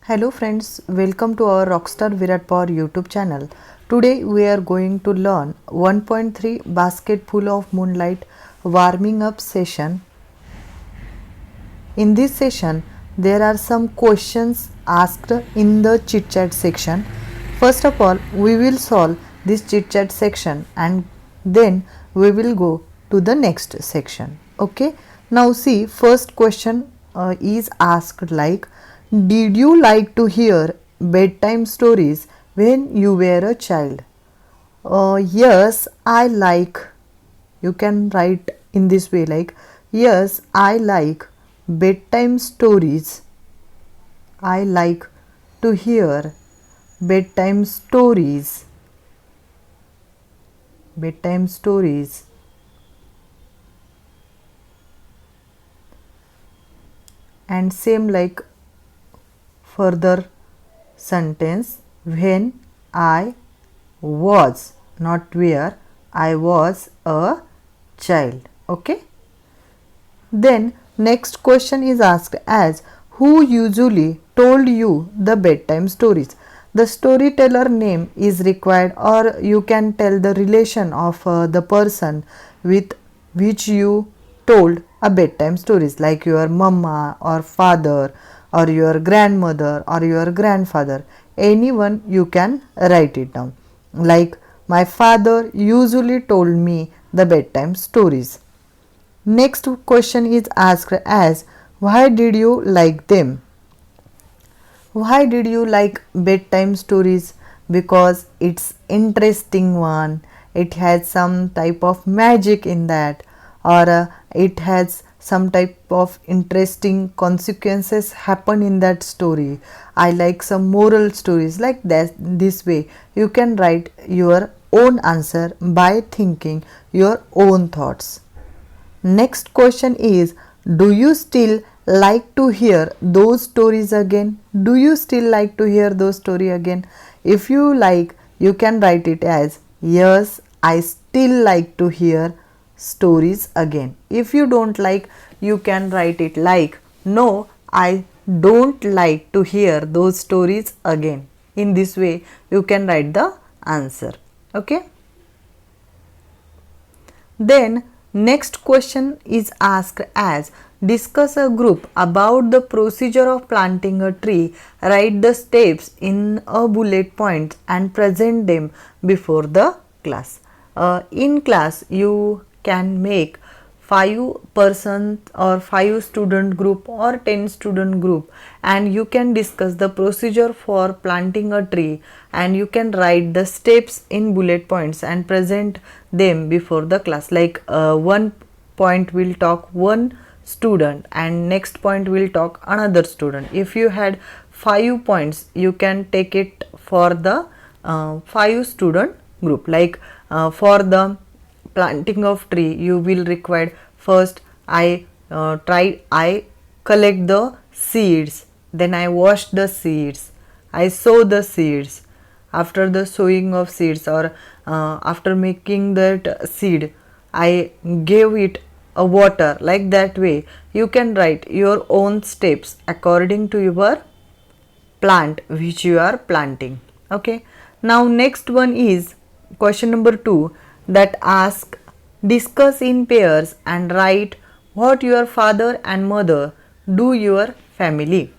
Hello friends, welcome to our Rockstar Virat Power YouTube channel. Today we are going to learn 1.3 Basketful of Moonlight warming up session. In this session, there are some questions asked in the chit chat section. First of all, we will solve this chit chat section and then we will go to the next section. Okay, now see, first question is asked like, did you like to hear bedtime stories when you were a child? Yes, I like. You can write in this way like, yes, I like bedtime stories. I like to hear bedtime stories. Bedtime stories. And same like further sentence, when I was, not where, I was a child. Okay. Then next question is asked as, who usually told you the bedtime stories? The storyteller name is required, or you can tell the relation of the person with which you told a bedtime stories, like your mama or father or your grandmother or your grandfather. Anyone you can write it down. Like, my father usually told me the bedtime stories. Next question is asked as, why did you like them? Why did you like bedtime stories? Because it's interesting one. It has some type of magic in that, or it has some type of interesting consequences happen in that story. I like some moral stories like that. This way you can write your own answer by thinking your own thoughts. Next question is, do you still like to hear those stories again? Do you still like to hear those stories again? If you like, you can write it as, yes, I still like to hear stories again. If you don't like, you can write it like, no, I don't like to hear those stories again. In this way, you can write the answer. Okay. Then next question is asked as, discuss a group about the procedure of planting a tree. Write the steps in a bullet point and present them before the class. In class you can make 5% or 5 student group or 10 student group, and you can discuss the procedure for planting a tree, and you can write the steps in bullet points and present them before the class. Like one point will talk one student and next point will talk another student. If you had 5 points, you can take it for the 5 student group. Like for the planting of tree, you will require first I collect the seeds, then I wash the seeds, I sow the seeds. After the sowing of seeds, or after making that seed, I gave it a water. Like that way you can write your own steps according to your plant which you are planting. Okay. Now next one is question number 2, that ask, discuss in pairs and write what your father and mother do your family.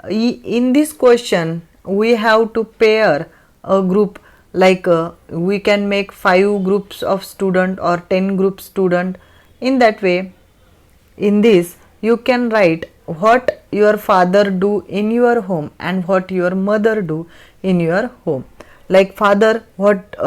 In this question we have to pair a group, like we can make 5 groups of student or 10 group student. In that way, in this you can write what your father do in your home and what your mother do in your home. Like father, what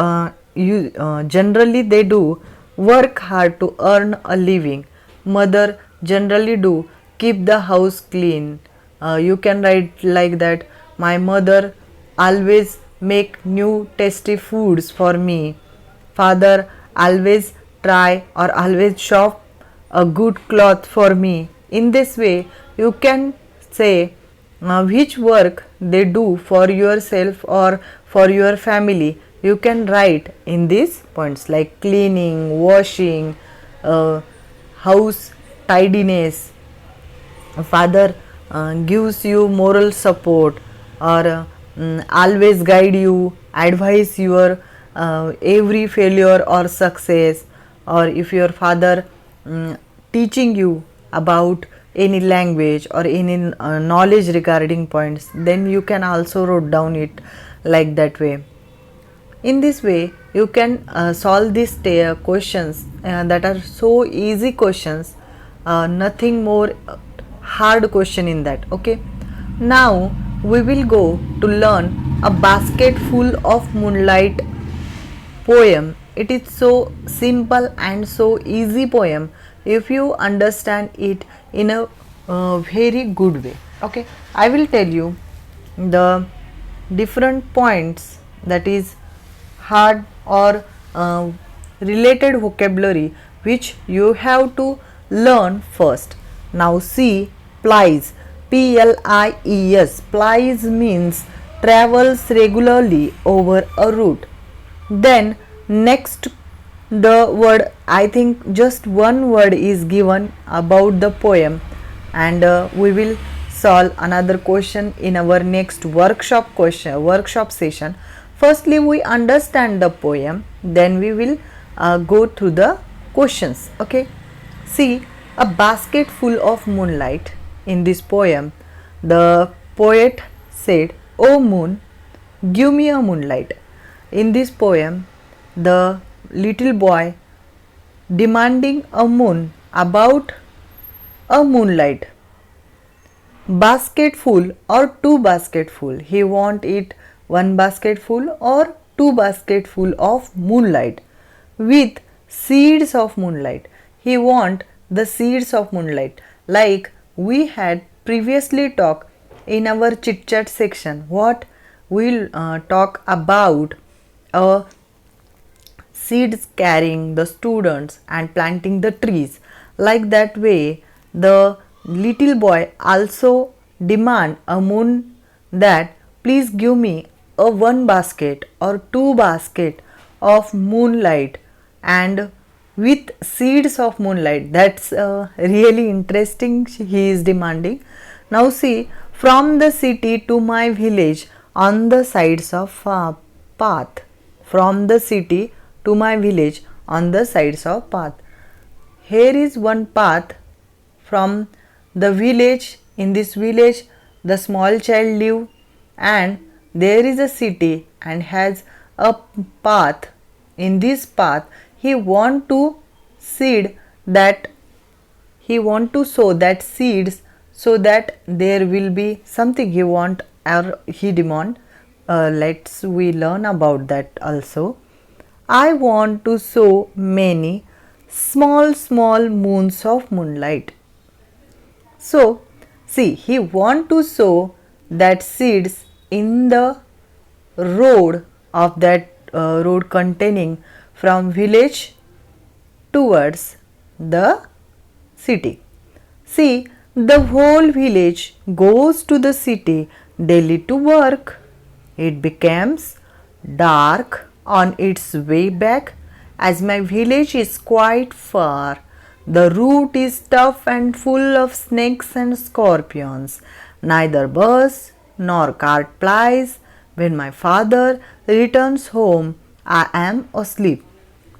you generally they do, work hard to earn a living. Mother generally do keep the house clean. You can write like that, my mother always make new tasty foods for me. Father always try or always shop a good cloth for me. In this way you can say which work they do for yourself or for your family. You can write in these points like cleaning, washing, house tidiness. Father gives you moral support, or always guide you, advise your every failure or success, or if your father teaching you about any language or any knowledge regarding points, then you can also write down it like that way. In this way you can solve these questions that are so easy questions, nothing more hard question in that. Okay, now we will go to learn a basket full of moonlight poem. It is so simple and so easy poem if you understand it in a very good way. Okay, I will tell you the different points, that is hard or related vocabulary which you have to learn first. Now see, plies, plies, plies means travels regularly over a route. Then next the word, I think just one word is given about the poem, and we will solve another question in our next workshop session. Firstly we understand the poem, then we will go through the questions. Okay, see, a basket full of moonlight. In this poem the poet said, "O moon, give me a moonlight." In this poem the little boy demanding a moon about a moonlight. Basketful or two basketful, he want it one basketful or two basketful of moonlight with seeds of moonlight. He want the seeds of moonlight, like we had previously talked in our chit chat section. What we'll talk about seeds carrying the students and planting the trees. Like that way the little boy also demand a moon that please give me a one basket or two basket of moonlight and with seeds of moonlight. That's really interesting he is demanding. Now see, from the city to my village on the sides of path. From the city to my village on the sides of path. Here is one path from the village. In this village the small child live, and there is a city and has a path. In this path he want to seed that, he want to sow that seeds so that there will be something he want or he demand. Let's we learn about that also. I want to sow many small moons of moonlight. So see, he want to sow that seeds in the road of that road containing from village towards the city. See, the whole village goes to the city daily to work. It becomes dark on its way back, as my village is quite far. The route is tough and full of snakes and scorpions. Neither bus nor cart plies. When my father returns home, I am asleep.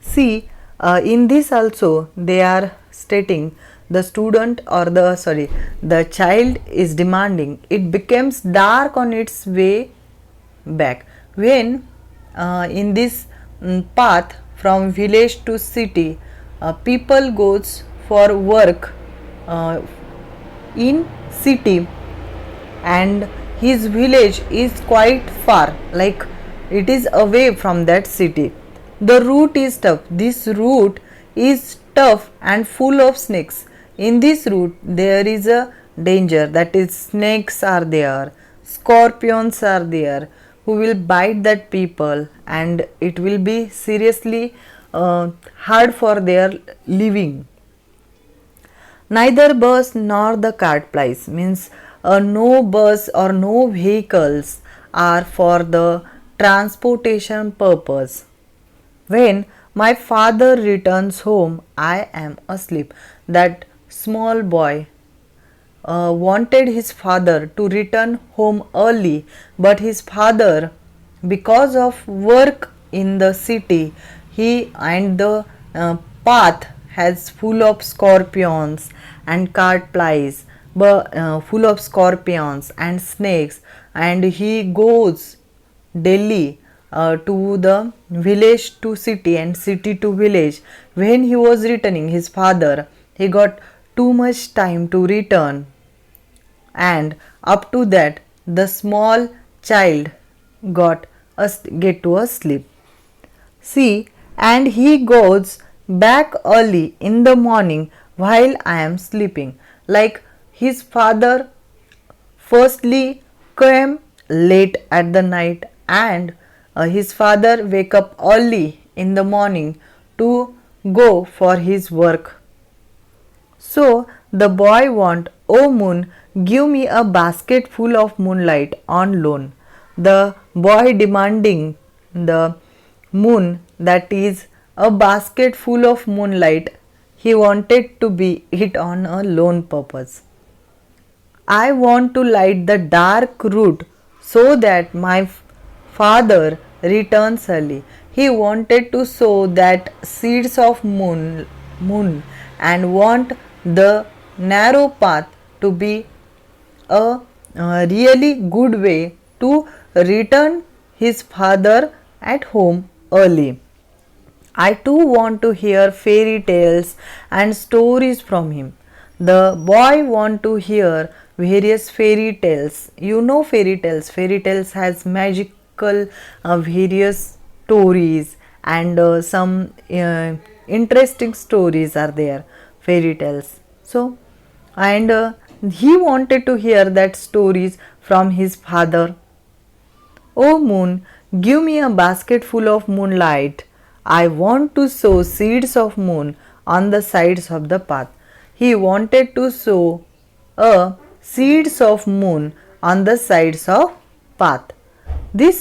See, in this also they are stating the student or the child is demanding. It becomes dark on its way back. When in this path from village to city, people goes for work in city, and his village is quite far, like it is away from that city. The route is tough. This route is tough and full of snakes. In this route there is a danger, that is snakes are there, scorpions are there who will bite that people, and it will be seriously hard for their living. Neither bus nor the cart plies, means no bus or no vehicles are for the transportation purpose. When my father returns home, I am asleep. That small boy wanted his father to return home early, but his father, because of work in the city, he and the path has full of scorpions and cart flies, but full of scorpions and snakes, and he goes daily to the village to city and city to village. When he was returning, his father, he got too much time to return, and up to that the small child get to a sleep. See, and he goes back early in the morning while I am sleeping. Like his father firstly came late at the night, and his father wake up early in the morning to go for his work. So the boy want, "O moon, give me a basket full of moonlight on loan." The boy demanding the moon, that is a basket full of moonlight, he wanted to be it on a loan purpose. "I want to light the dark route so that my father returns early." He wanted to sow that seeds of moon and want the narrow path to be a really good way to return his father at home early. I too want to hear fairy tales and stories from him. The boy want to hear various fairy tales. You know fairy tales. Fairy tales has magical various stories, and some interesting stories are there. Fairy tales. So, and he wanted to hear that stories from his father. "O moon, give me a basket full of moonlight. I want to sow seeds of moon on the sides of the path." He wanted to sow seeds of moon on the sides of path. This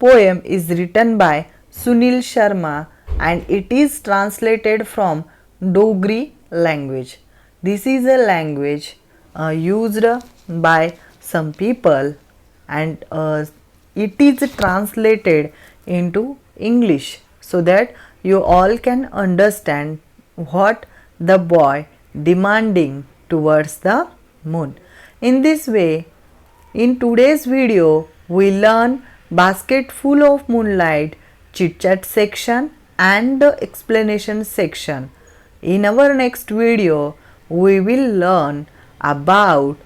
poem is written by Sunil Sharma, and it is translated from Dogri language. This is a language used by some people, and it is translated into English so that you all can understand what the boy demanding towards the moon. In this way, in today's video, we learn basket full of moonlight, chit chat section and the explanation section. In our next video, we will learn about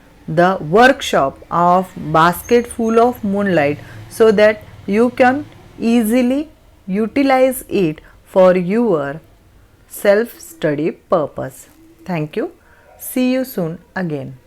the workshop of basket full of moonlight so that you can easily utilize it for your self study purpose. Thank you. See you soon again.